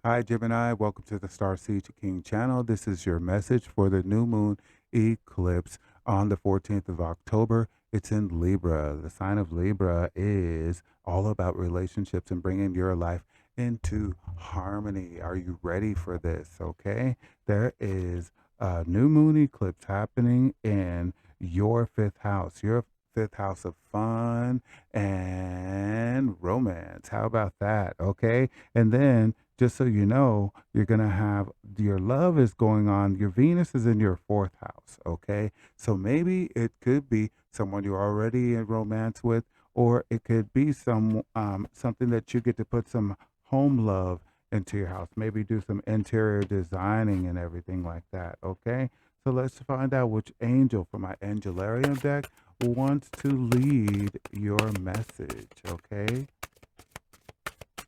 Hi, Gemini. Welcome to the STARSEEDKING channel. This is your message for the new moon eclipse on the 14th of October. It's in Libra. The sign of Libra is all about relationships and bringing your life into harmony. Are you ready for this? Okay. There is a new moon eclipse happening in your fifth house. Your fifth house of fun and romance. How about that? Okay. And then just so you know, you're going to have your love is going on. Your Venus is in your fourth house. Okay. So maybe it could be someone you're already in romance with, or it could be something that you get to put some home love into your house. Maybe do some interior designing and everything like that. Okay. So let's find out which angel from my Angelarium deck wants to lead your message. Okay.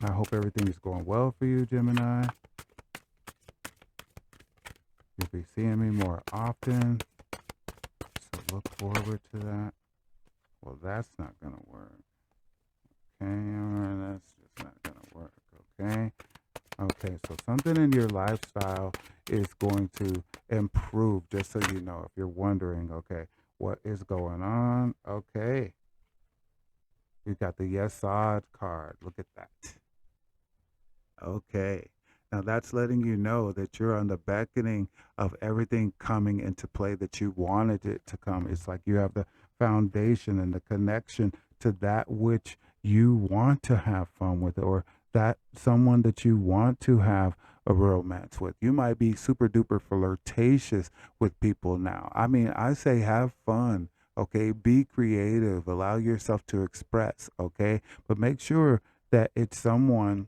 I hope everything is going well for you, Gemini. You'll be seeing me more often, so look forward to that. Well, that's not going to work. Okay, all right, that's just not going to work, okay? Okay, so something in your lifestyle is going to improve, just so you know, if you're wondering, okay, what is going on? Okay, you got the Yesod card. Look at that. Okay. Now that's letting you know that you're on the beckoning of everything coming into play that you wanted it to come. It's like you have the foundation and the connection to that which you want to have fun with, or that someone that you want to have a romance with. You might be super duper flirtatious with people now. I mean, I say have fun. Okay. Be creative. Allow yourself to express. Okay. But make sure that it's someone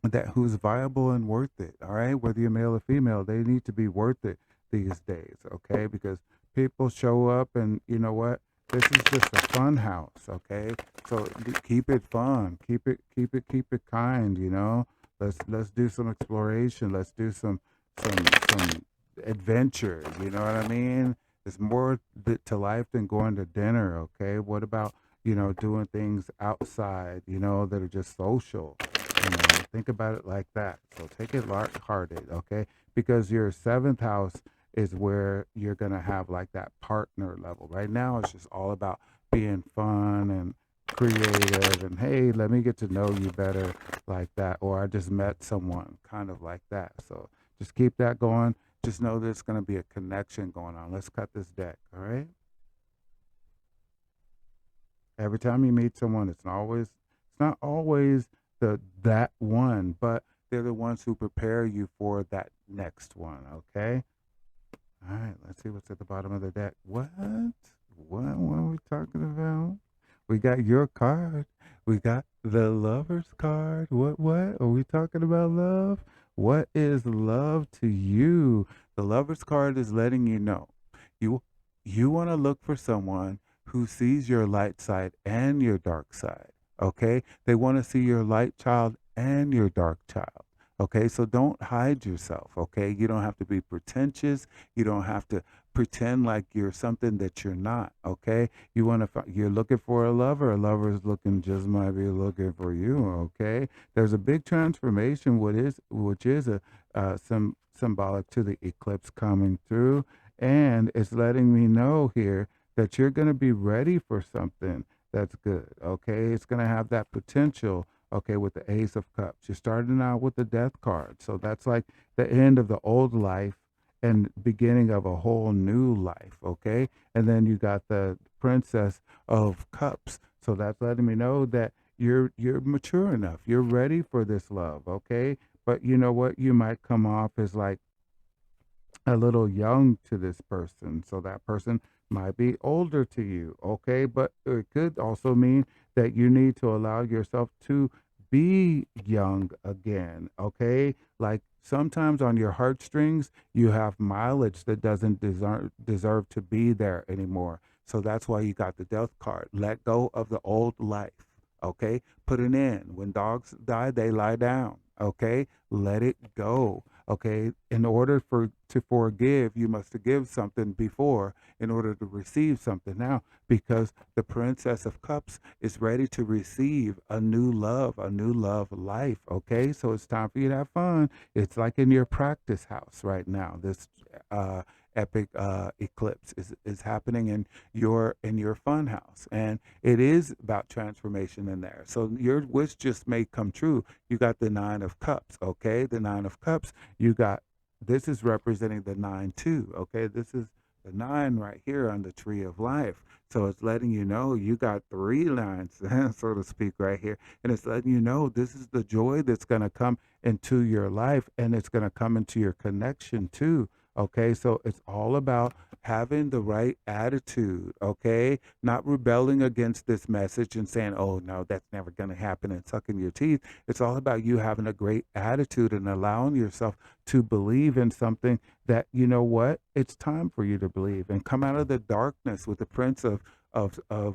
that who's viable and worth it. All right, whether you're male or female, they need to be worth it these days. Okay, because people show up, and you know what? This is just a fun house. Okay, so keep it fun, keep it kind. You know, let's do some exploration. Let's do some adventure. You know what I mean? There's more to life than going to dinner. Okay, what about doing things outside? That are just social. Think about it like that. So take it lighthearted, okay? Because your seventh house is where you're gonna have like that partner level. Right now, it's just all about being fun and creative, and hey, let me get to know you better, like that. Or I just met someone, kind of like that. So just keep that going. Just know there's gonna be a connection going on. Let's cut this deck, all right? Every time you meet someone, it's not always that one, but they're the ones who prepare you for that next one, okay? All right, let's see what's at the bottom of the deck. What are we talking about? We got your card. We got the lover's card. What? Are we talking about love? What is love to you? The lover's card is letting you know. You you want to look for someone who sees your light side and your dark side. Okay? They want to see your light child and your dark child. Okay? So don't hide yourself, okay? You don't have to be pretentious. You don't have to pretend like you're something that you're not, okay? You're looking for a lover is looking just might be looking for you, okay? There's a big transformation which is a symbolic to the eclipse coming through, and it's letting me know here that you're going to be ready for something that's good, okay? It's going to have that potential, okay, with the Ace of Cups. You're starting out with the Death card. So that's like the end of the old life and beginning of a whole new life, okay? And then you got the Princess of Cups. So that's letting me know that you're mature enough. You're ready for this love, okay? But you know what? You might come off as like a little young to this person. So that person might be older to you, okay? But it could also mean that you need to allow yourself to be young again, okay? Like sometimes on your heartstrings, you have mileage that doesn't deserve to be there anymore. So that's why you got the death card. Let go of the old life, okay? Put an end. When dogs die, they lie down, okay? Let it go. Okay, in order to forgive, you must give something before in order to receive something now, because the Princess of Cups is ready to receive a new love life. Okay, so it's time for you to have fun. It's like in your practice house right now. This uh, epic eclipse is happening in your fun house, and it is about transformation in there. So your wish just may come true. You got the Nine of Cups. Okay, the Nine of Cups. You got, this is representing the nine too. Okay, this is the nine right here on the tree of life. So it's letting you know you got three lines, so to speak, right here. And it's letting you know this is the joy that's going to come into your life, and it's going to come into your connection too. Okay, so it's all about having the right attitude, okay? Not rebelling against this message and saying, oh, no, that's never going to happen, and sucking your teeth. It's all about you having a great attitude and allowing yourself to believe in something that, you know what, it's time for you to believe and come out of the darkness with the Prince of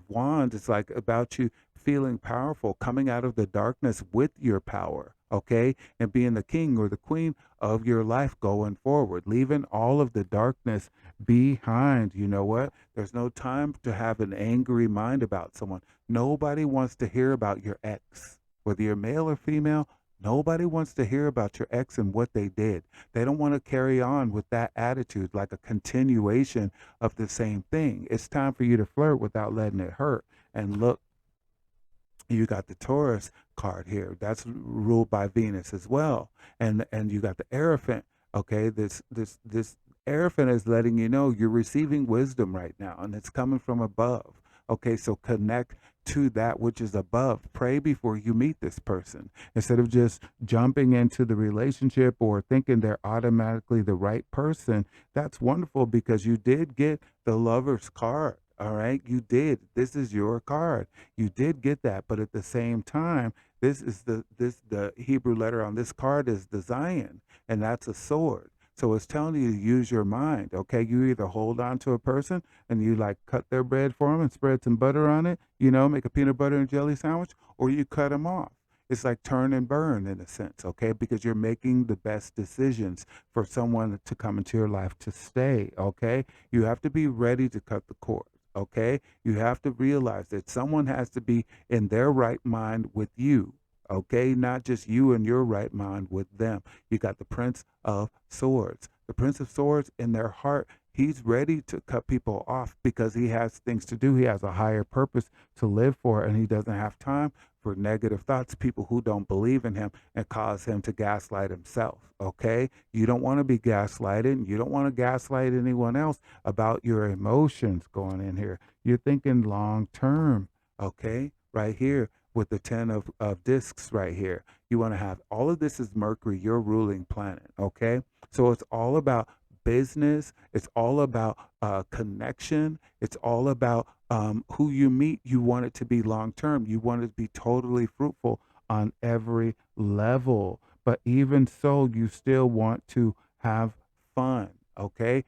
Wands. It's like about you feeling powerful, coming out of the darkness with your power, okay? And being the king or the queen of your life going forward, leaving all of the darkness behind. You know what? There's no time to have an angry mind about someone. Nobody wants to hear about your ex, whether you're male or female. Nobody wants to hear about your ex and what they did. They don't want to carry on with that attitude, like a continuation of the same thing. It's time for you to flirt without letting it hurt. And look, you got the Taurus card here. That's ruled by Venus as well. And you got the Hierophant. Okay, this Hierophant is letting you know you're receiving wisdom right now, and it's coming from above. Okay, so connect to that which is above. Pray before you meet this person instead of just jumping into the relationship or thinking they're automatically the right person. That's wonderful because you did get the Lover's card. All right, you did. This is your card. You did get that, but at the same time, the Hebrew letter on this card is the Zion, and that's a sword. So it's telling you to use your mind. Okay, you either hold on to a person and you like cut their bread for them and spread some butter on it, you know, make a peanut butter and jelly sandwich, or you cut them off. It's like turn and burn in a sense, okay? Because you're making the best decisions for someone to come into your life to stay, okay? You have to be ready to cut the cord. Okay, you have to realize that someone has to be in their right mind with you. Okay, not just you in your right mind with them. You got the Prince of Swords. The Prince of Swords in their heart, he's ready to cut people off because he has things to do. He has a higher purpose to live for, and he doesn't have time for negative thoughts, people who don't believe in him and cause him to gaslight himself. Okay, you don't want to be gaslighted. You don't want to gaslight anyone else about your emotions going in here. You're thinking long term. Okay, right here with the 10 of discs right here. You want to have all of this is Mercury, your ruling planet. Okay, so it's all about business. It's all about connection. It's all about who you meet. You want it to be long term. You want it to be totally fruitful on every level. But even so, you still want to have fun. Okay,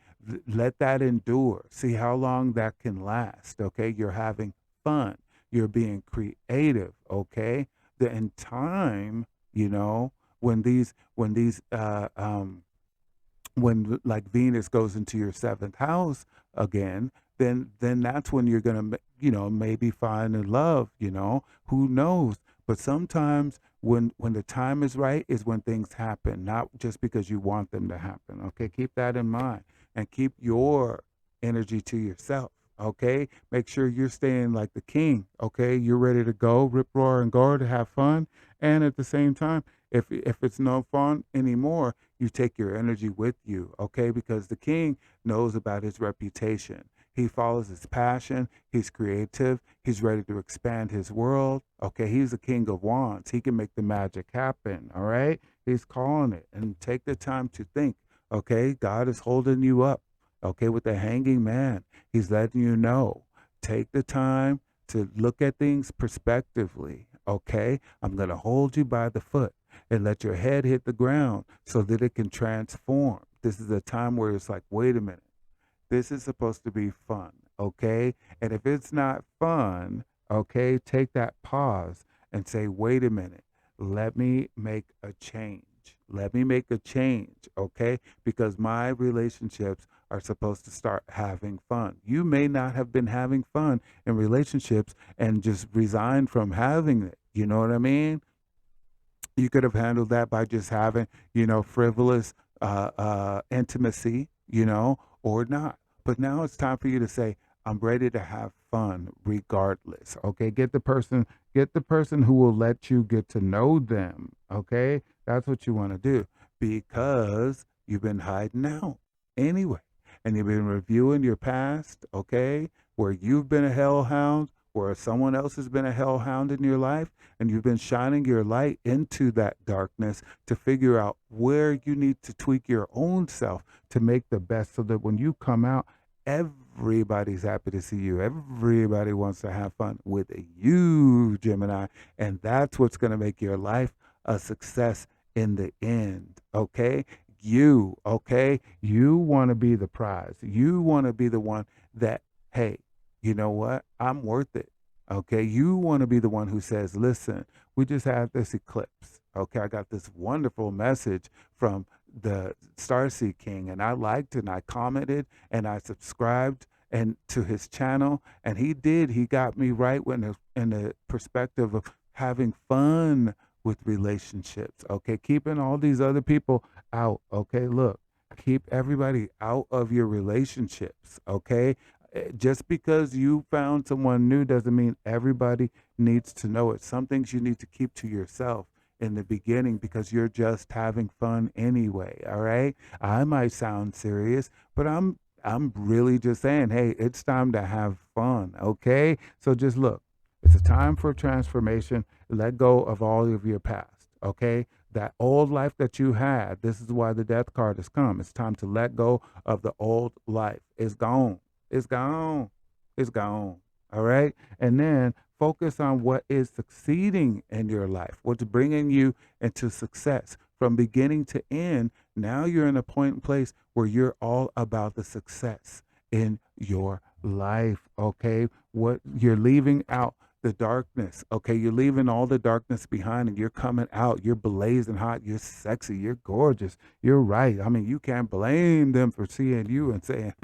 let that endure. See how long that can last. Okay, you're having fun. You're being creative. Okay, the in time, you know, when like Venus goes into your seventh house again, then that's when you're gonna you know maybe find in love. You know, who knows? But sometimes when the time is right is when things happen, not just because you want them to happen. Okay, keep that in mind and keep your energy to yourself. Okay, make sure you're staying like the king. Okay, you're ready to go, rip, roar, and go to have fun, and at the same time, if it's no fun anymore, you take your energy with you, okay? Because the king knows about his reputation. He follows his passion. He's creative. He's ready to expand his world. Okay, he's the king of wands. He can make the magic happen, all right? He's calling it. And take the time to think, okay? God is holding you up, okay, with the hanging man. He's letting you know. Take the time to look at things prospectively, okay? I'm going to hold you by the foot and let your head hit the ground so that it can transform. This is a time where it's like, wait a minute, this is supposed to be fun, okay? And if it's not fun, okay, take that pause and say, wait a minute, let me make a change. Let me make a change, okay? Because my relationships are supposed to start having fun. You may not have been having fun in relationships and just resigned from having it. You know what I mean? You could have handled that by just having, frivolous intimacy, or not. But now it's time for you to say, I'm ready to have fun regardless. Okay. Get the person who will let you get to know them. Okay. That's what you want to do because you've been hiding out anyway. And you've been reviewing your past, okay, where you've been a hellhound, where someone else has been a hellhound in your life, and you've been shining your light into that darkness to figure out where you need to tweak your own self to make the best so that when you come out, everybody's happy to see you. Everybody wants to have fun with you, Gemini. And that's what's going to make your life a success in the end. Okay. Okay? You want to be the prize. You want to be the one that, hey, you know what? I'm worth it. Okay. You want to be the one who says, listen, we just had this eclipse. Okay. I got this wonderful message from the Starseed King, and I liked it and I commented and I subscribed and to his channel. And he got me right when in the perspective of having fun with relationships. Okay. Keeping all these other people out. Okay. Look, keep everybody out of your relationships. Okay. Just because you found someone new doesn't mean everybody needs to know it. Some things you need to keep to yourself in the beginning because you're just having fun anyway. All right. I might sound serious, but I'm really just saying, hey, it's time to have fun. Okay. So just look, it's a time for transformation. Let go of all of your past. Okay. That old life that you had, this is why the death card has come. It's time to let go of the old life. It's gone. It's gone. It's gone. All right. And then focus on what is succeeding in your life, what's bringing you into success from beginning to end. Now you're in a point and place where you're all about the success in your life. Okay. What you're leaving out the darkness. Okay. You're leaving all the darkness behind and you're coming out. You're blazing hot. You're sexy. You're gorgeous. You're right. I mean, you can't blame them for seeing you and saying,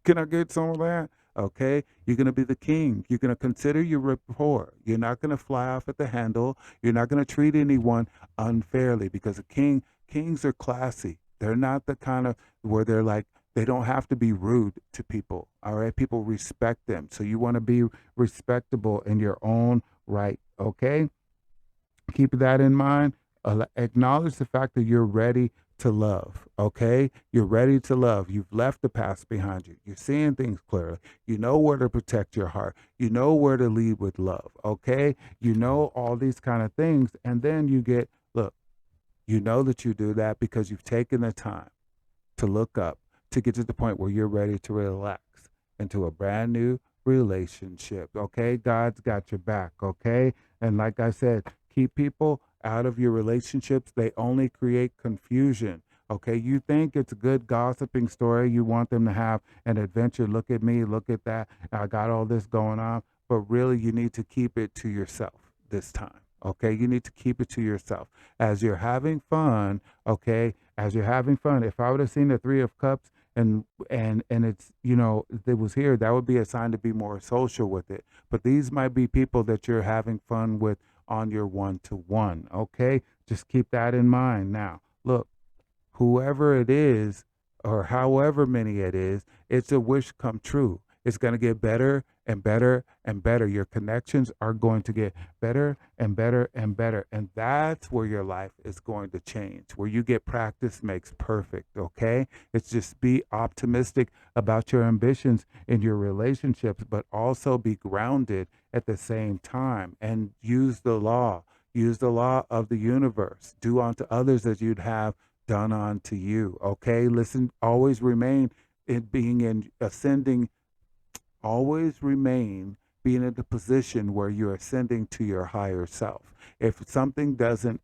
can I get some of that? Okay. You're going to be the king. You're going to consider your rapport. You're not going to fly off at the handle. You're not going to treat anyone unfairly because kings are classy. They're not the kind of where they're like, they don't have to be rude to people. All right. People respect them. So you want to be respectable in your own right. Okay. Keep that in mind. Acknowledge the fact that you're ready to love. Okay. You're ready to love. You've left the past behind you. You're seeing things clearly. You know where to protect your heart. You know where to lead with love. Okay. You know all these kind of things. And then look, you know that you do that because you've taken the time to look up, to get to the point where you're ready to relax into a brand new relationship. Okay. God's got your back. Okay. And like I said, keep people out of your relationships. They only create confusion. Okay. You think it's a good gossiping story. You want them to have an adventure. Look at me. Look at that. I got all this going on. But really, you need to keep it to yourself this time. Okay. You need to keep it to yourself as you're having fun. Okay. As you're having fun. If I would have seen the Three of Cups, and it's it was here, that would be a sign to be more social with it. But these might be people that you're having fun with on your one-to-one. Okay, just keep that in mind. Now look, whoever it is or however many it is, it's a wish come true. It's going to get better and better and better. Your connections are going to get better and better and better. And that's where your life is going to change, where you get practice makes perfect. Okay. It's just be optimistic about your ambitions in your relationships, but also be grounded at the same time and use the law. Use the law of the universe. Do unto others as you'd have done unto you. Okay. Listen, always remain in being in ascending. Always remain being in the position where you're ascending to your higher self. If something doesn't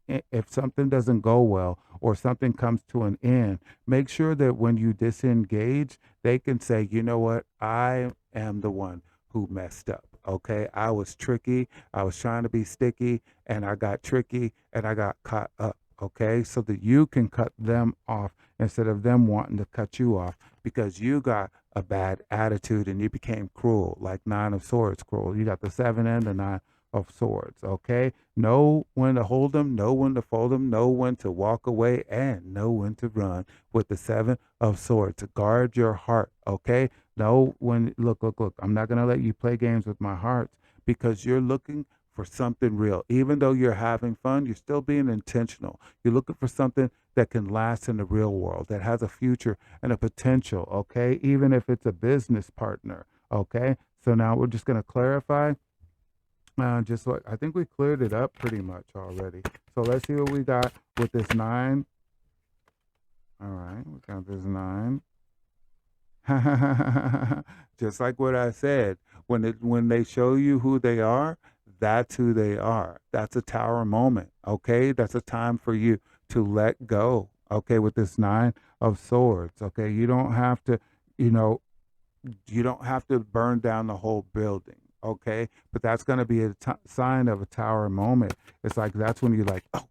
go well or something comes to an end, make sure that when you disengage, they can say, you know what, I am the one who messed up. Okay, I was tricky. I was trying to be sticky and I got tricky and I got caught up. okay, so that you can cut them off instead of them wanting to cut you off because you got a bad attitude and you became cruel, like Nine of Swords cruel. You got the Seven and the Nine of Swords, okay? Know when to hold them, know when to fold them, know when to walk away, and know when to run with the Seven of Swords. Guard your heart, okay? Know when, look, I'm not going to let you play games with my heart because you're looking for something real. Even though you're having fun, you're still being intentional. You're looking for something that can last in the real world, that has a future and a potential, okay? Even if it's a business partner, okay? So now we're just going to clarify. Just what I think we cleared it up pretty much already. So let's see what we got with this 9. All right, we got this 9. Just like what I said, when they show you who they are, that's who they are. That's a tower moment. Okay, that's a time for you to let go. Okay, with this 9 of Swords. Okay, you don't have to, you know, you don't have to burn down the whole building. Okay, but that's going to be a sign of a tower moment. It's like that's when you're like, oh,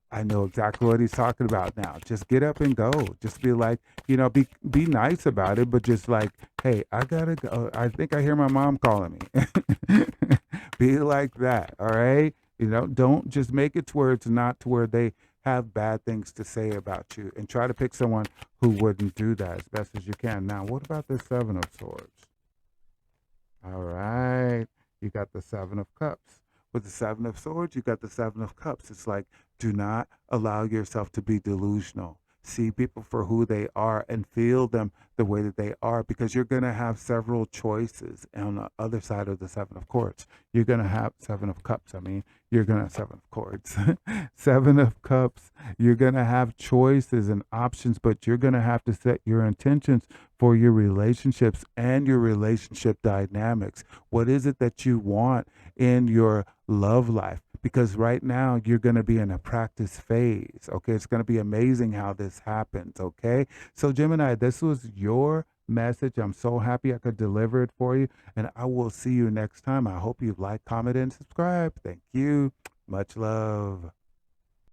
I know exactly what he's talking about now. Just get up and go. Just be like, be nice about it, but just like, hey, I gotta go. I think I hear my mom calling me. Be like that, all right? Don't just make it to where it's not to where they have bad things to say about you, and try to pick someone who wouldn't do that as best as you can. Now, what about the Seven of Swords? All right. You got the Seven of Cups. With the Seven of Swords, you got the Seven of Cups. It's like, do not allow yourself to be delusional. See people for who they are and feel them the way that they are, because you're going to have several choices on the other side of the Seven of Courts. You're going to have Seven of Cups. I mean, you're going to have Seven of Courts. Seven of Cups. You're going to have choices and options, but you're going to have to set your intentions for your relationships and your relationship dynamics. What is it that you want in your love life? Because right now you're going to be in a practice phase. Okay. It's going to be amazing how this happens. Okay. So, Gemini, this was your message. I'm so happy I could deliver it for you. And I will see you next time. I hope you like, comment, and subscribe. Thank you. Much love.